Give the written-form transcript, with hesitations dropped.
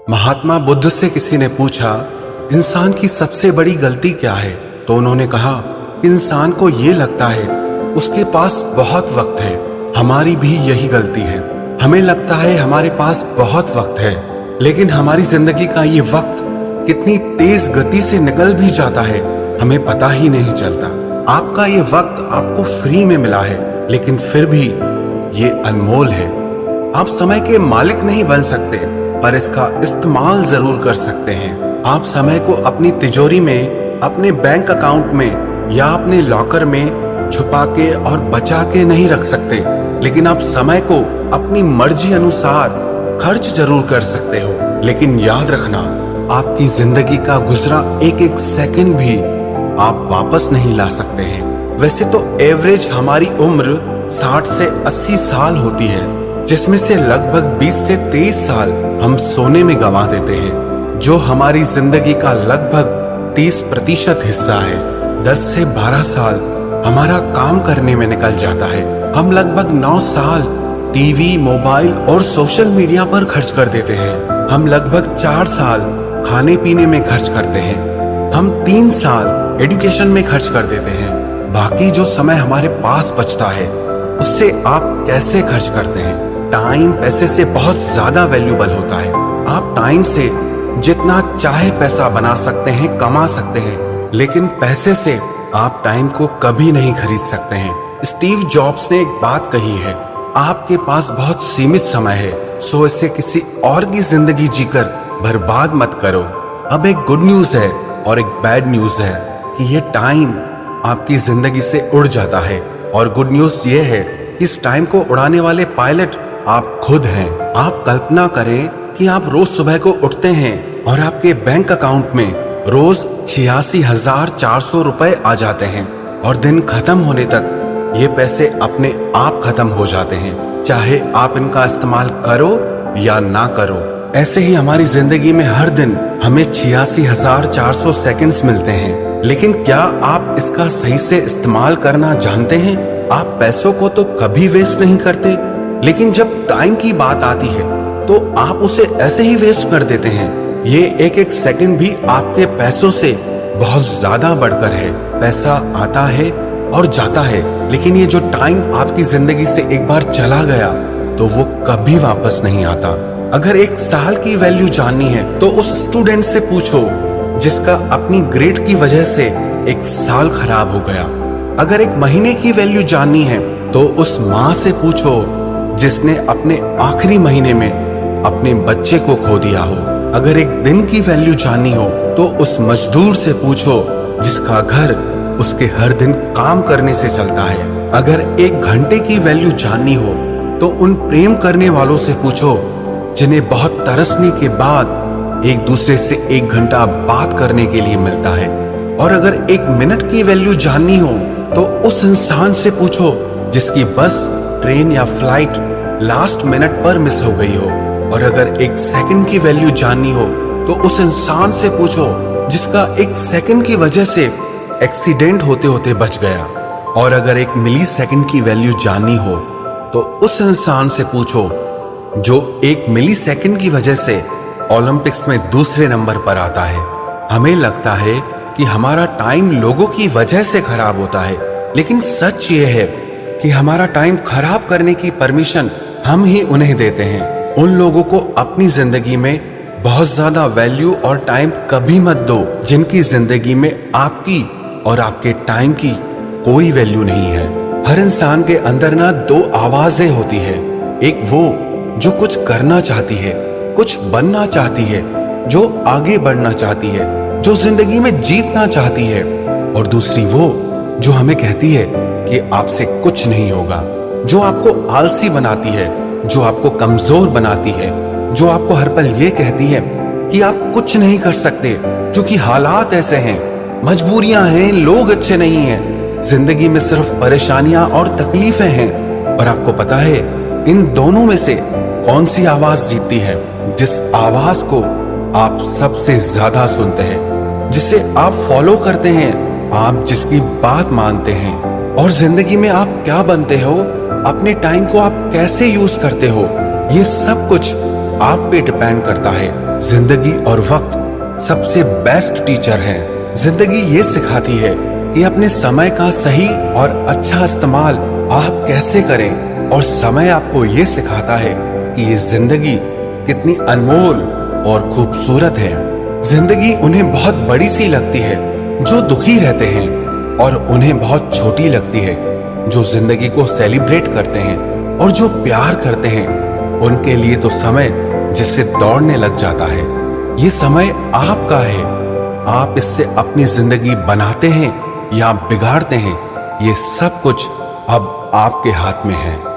महात्मा बुद्ध से किसी ने पूछा, इंसान की सबसे बड़ी गलती क्या है? तो उन्होंने कहा, इंसान को ये लगता है उसके पास बहुत वक्त है। हमारी भी यही गलती है। हमें लगता है हमारे पास बहुत वक्त है, लेकिन हमारी जिंदगी का ये वक्त कितनी तेज गति से निकल भी जाता है, हमें पता ही नहीं चलता। आपका ये वक्त आपको फ्री में मिला है, लेकिन फिर भी ये अनमोल है। आप समय के मालिक नहीं बन सकते, पर इसका इस्तेमाल जरूर कर सकते हैं। आप समय को अपनी तिजोरी में, अपने बैंक अकाउंट में या अपने लॉकर में छुपा के और बचा के नहीं रख सकते, लेकिन आप समय को अपनी मर्जी अनुसार खर्च जरूर कर सकते हो। लेकिन याद रखना, आपकी जिंदगी का गुजरा एक एक सेकंड भी आप वापस नहीं ला सकते हैं। वैसे तो एवरेज हमारी उम्र 60 से 80 साल होती है, जिसमें से लगभग 20 से 23 साल हम सोने में गंवा देते हैं, जो हमारी जिंदगी का लगभग 30% हिस्सा है। 10 से 12 साल हमारा काम करने में निकल जाता है। हम लगभग 9 साल टीवी, मोबाइल और सोशल मीडिया पर खर्च कर देते हैं। हम लगभग 4 साल खाने पीने में खर्च करते हैं। हम 3 साल एजुकेशन में खर्च कर देते हैं। बाकी जो समय हमारे पास बचता है, उससे आप कैसे खर्च करते हैं? टाइम पैसे से बहुत ज्यादा वैल्यूबल होता है। आप टाइम से जितना चाहे पैसा बना सकते हैं, कमा सकते हैं, लेकिन पैसे से आप टाइम को कभी नहीं खरीद सकते हैं। स्टीव जॉब्स ने एक बात कही है, आपके पास बहुत सीमित समय है, सो इसे किसी और की जिंदगी जीकर बर्बाद मत करो। अब एक गुड न्यूज है और एक बैड न्यूज है कि ये टाइम आपकी जिंदगी से उड़ जाता है, और गुड न्यूज ये है कि इस टाइम को उड़ाने वाले पायलट आप खुद हैं। आप कल्पना करें कि आप रोज सुबह को उठते हैं और आपके बैंक अकाउंट में रोज 86,400 रुपए आ जाते हैं, और दिन खत्म होने तक ये पैसे अपने आप खत्म हो जाते हैं, चाहे आप इनका इस्तेमाल करो या ना करो। ऐसे ही हमारी जिंदगी में हर दिन हमें 86,400 सेकंड्स मिलते हैं, लेकिन क्या आप इसका सही से इस्तेमाल करना जानते हैं? आप पैसों को तो कभी वेस्ट नहीं करते, लेकिन जब टाइम की बात आती है तो आप उसे ऐसे ही वेस्ट कर देते हैं। ये एक एक सेकंड भी आपके पैसों से बहुत ज्यादा बढ़कर है। पैसा आता है और जाता है, लेकिन ये जो टाइम आपकी जिंदगी से एक बार चला गया तो वो कभी वापस नहीं आता। अगर 1 साल की वैल्यू जाननी है तो उस स्टूडेंट से पूछो जिसका अपनी ग्रेड की वजह से 1 साल खराब हो गया। अगर 1 महीने की वैल्यू जाननी है तो उस माँ से पूछो जिसने अपने आखिरी महीने में अपने बच्चे को खो दिया हो। अगर 1 दिन की वैल्यू जाननी हो तो उस मजदूर से पूछो जिसका घर उसके हर दिन काम करने से चलता है। अगर 1 घंटे की वैल्यू जाननी हो तो उन प्रेम करने वालों से पूछो जिन्हें बहुत तरसने के बाद एक दूसरे से 1 घंटा बात करने के लिए मिलता है। और अगर 1 मिनट की वैल्यू जाननी हो तो उस इंसान से पूछो जिसकी बस, ट्रेन या फ्लाइट लास्ट मिनट पर मिस हो गई हो। और अगर 1 सेकंड की वैल्यू जाननी हो तो उस इंसान से पूछो जिसका 1 सेकंड की वजह से एक्सीडेंट होते होते बच गया। और अगर 1 मिली सेकंड की वैल्यू जाननी हो तो उस इंसान से पूछो जो 1 मिली सेकंड की वजह से ओलंपिक्स में दूसरे नंबर पर आता है। हमें लगता है कि हमारा टाइम लोगों की वजह से खराब होता है, लेकिन सच ये है कि हमारा टाइम खराब करने की परमिशन हम ही उन्हें देते हैं। उन लोगों को अपनी जिंदगी में बहुत ज्यादा वैल्यू और टाइम कभी मत दो जिनकी जिंदगी में आपकी और आपके टाइम की कोई वैल्यू नहीं है। हर इंसान के अंदर ना 2 आवाजें होती है। एक वो जो कुछ करना चाहती है, कुछ बनना चाहती है, जो आगे बढ़ना चाहती है, जो जिंदगी में जीतना चाहती है, और दूसरी वो जो हमें कहती है कि आपसे कुछ नहीं होगा, जो आपको आलसी बनाती है, जो आपको कमजोर बनाती है, जो आपको हर पल ये कहती है कि आप कुछ नहीं कर सकते क्योंकि हालात ऐसे हैं, मजबूरियां हैं, लोग अच्छे नहीं हैं, जिंदगी में सिर्फ परेशानियां और तकलीफें हैं। और आपको पता है इन दोनों में से कौन सी आवाज जीतती है? जिस आवाज को आप सबसे ज्यादा सुनते हैं, जिसे आप फॉलो करते हैं, आप जिसकी बात मानते हैं। और जिंदगी में आप क्या बनते हो, अपने टाइम को आप कैसे यूज करते हो, ये सब कुछ आप पे डिपेंड करता है। जिंदगी और वक्त सबसे बेस्ट टीचर हैं। जिंदगी ये सिखाती है कि अपने समय का सही और अच्छा इस्तेमाल आप कैसे करें, और समय आपको ये सिखाता है कि ये जिंदगी कितनी अनमोल और खूबसूरत है। जिंदगी उन्हें बहुत बड़ी सी लगती है जो दुखी रहते हैं, और उन्हें बहुत छोटी लगती है जो जिंदगी को सेलिब्रेट करते हैं, और जो प्यार करते हैं उनके लिए तो समय जैसे दौड़ने लग जाता है। ये समय आपका है, आप इससे अपनी जिंदगी बनाते हैं या बिगाड़ते हैं, ये सब कुछ अब आपके हाथ में है।